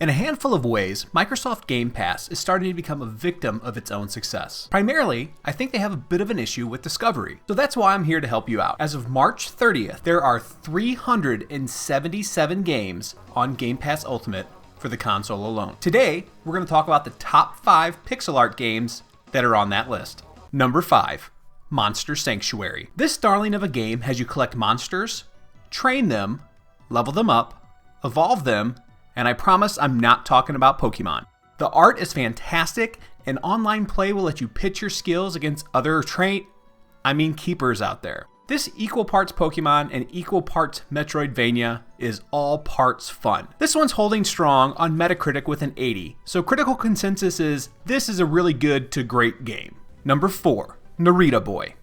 In a handful of ways, Microsoft Game Pass is starting to become a victim of its own success. Primarily, I think they have a bit of an issue with discovery, so that's why I'm here to help you out. As of March 30th, there are 377 games on Game Pass Ultimate for the console alone. Today, we're going to talk about the top 5 pixel art games that are on that list. Number 5, Monster Sanctuary. This darling of a game has you collect monsters, train them, level them up, evolve them, and I promise I'm not talking about Pokemon. The art is fantastic, and online play will let you pitch your skills against other keepers out there. This equal parts Pokemon and equal parts Metroidvania is all parts fun. This one's holding strong on Metacritic with an 80, so critical consensus is this is a really good to great game. Number 4, Narita Boy.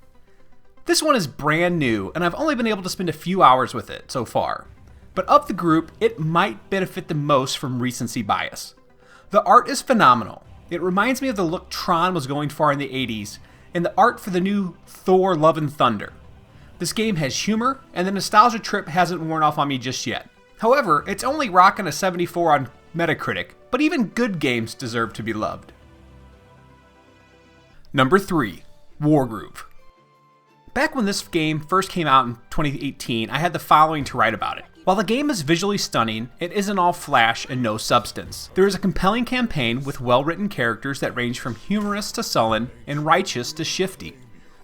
This one is brand new, and I've only been able to spend a few hours with it so far. But of the group, it might benefit the most from recency bias. The art is phenomenal. It reminds me of the look Tron was going for in the 80s, and the art for the new Thor Love and Thunder. This game has humor, and the nostalgia trip hasn't worn off on me just yet. However, it's only rocking a 74 on Metacritic, but even good games deserve to be loved. Number 3, Wargroove. Back when this game first came out in 2018, I had the following to write about it. While the game is visually stunning, it isn't all flash and no substance. There is a compelling campaign with well-written characters that range from humorous to sullen and righteous to shifty.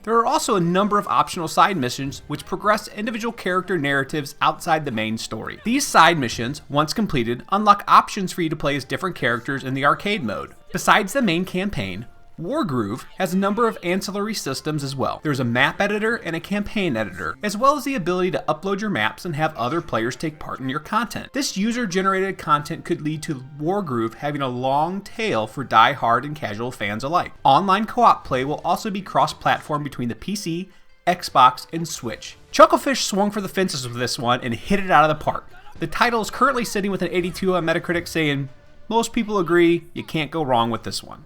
There are also a number of optional side missions which progress individual character narratives outside the main story. These side missions, once completed, unlock options for you to play as different characters in the arcade mode. Besides the main campaign, Wargroove has a number of ancillary systems as well. There's a map editor and a campaign editor, as well as the ability to upload your maps and have other players take part in your content. This user-generated content could lead to Wargroove having a long tail for die-hard and casual fans alike. Online co-op play will also be cross-platform between the PC, Xbox, and Switch. Chucklefish swung for the fences with this one and hit it out of the park. The title is currently sitting with an 82 on Metacritic, saying most people agree you can't go wrong with this one.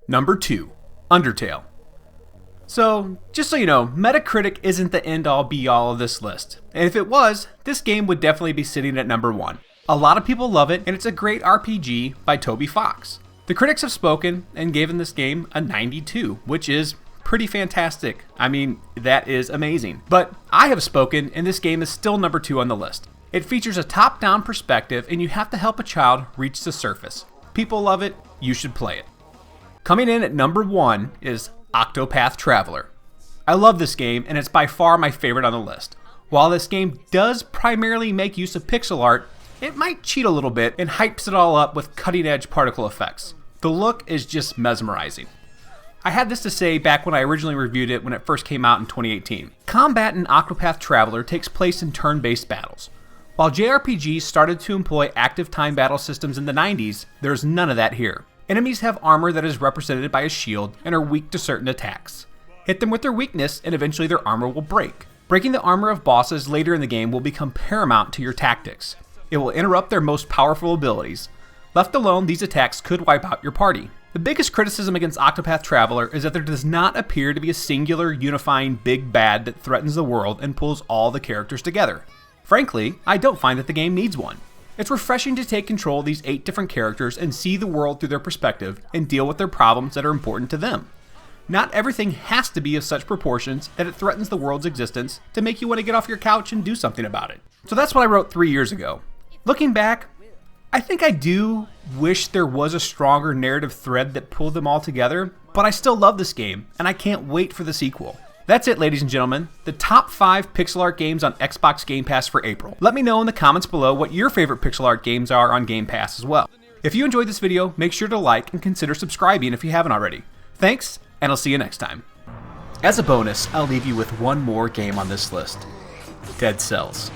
Number 2, Undertale. So, just so you know, Metacritic isn't the end-all be-all of this list. And if it was, this game would definitely be sitting at number 1. A lot of people love it, and it's a great RPG by Toby Fox. The critics have spoken and given this game a 92, which is pretty fantastic. I mean, that is amazing. But I have spoken, and this game is still number 2 on the list. It features a top-down perspective, and you have to help a child reach the surface. People love it, you should play it. Coming in at number 1 is Octopath Traveler. I love this game, and it's by far my favorite on the list. While this game does primarily make use of pixel art, it might cheat a little bit and hypes it all up with cutting-edge particle effects. The look is just mesmerizing. I had this to say back when I originally reviewed it when it first came out in 2018. Combat in Octopath Traveler takes place in turn-based battles. While JRPGs started to employ active time battle systems in the 90s, there's none of that here. Enemies have armor that is represented by a shield and are weak to certain attacks. Hit them with their weakness and eventually their armor will break. Breaking the armor of bosses later in the game will become paramount to your tactics. It will interrupt their most powerful abilities. Left alone, these attacks could wipe out your party. The biggest criticism against Octopath Traveler is that there does not appear to be a singular unifying big bad that threatens the world and pulls all the characters together. Frankly, I don't find that the game needs one. It's refreshing to take control of these 8 different characters and see the world through their perspective and deal with their problems that are important to them. Not everything has to be of such proportions that it threatens the world's existence to make you want to get off your couch and do something about it. So that's what I wrote 3 years ago. Looking back, I think I do wish there was a stronger narrative thread that pulled them all together, but I still love this game, and I can't wait for the sequel. That's it, ladies and gentlemen, the top 5 pixel art games on Xbox Game Pass for April. Let me know in the comments below what your favorite pixel art games are on Game Pass as well. If you enjoyed this video, make sure to like and consider subscribing if you haven't already. Thanks, and I'll see you next time. As a bonus, I'll leave you with one more game on this list, Dead Cells.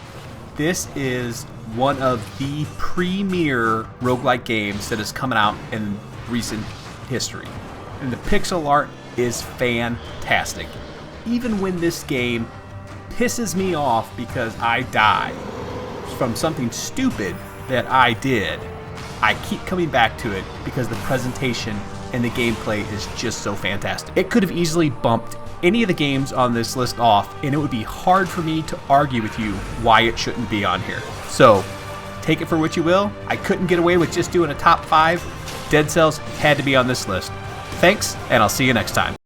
This is one of the premier roguelike games that is coming out in recent history. And the pixel art is fantastic. Even when this game pisses me off because I die from something stupid that I did, I keep coming back to it because the presentation and the gameplay is just so fantastic. It could have easily bumped any of the games on this list off, and it would be hard for me to argue with you why it shouldn't be on here. So, take it for what you will. I couldn't get away with just doing a top 5. Dead Cells had to be on this list. Thanks, and I'll see you next time.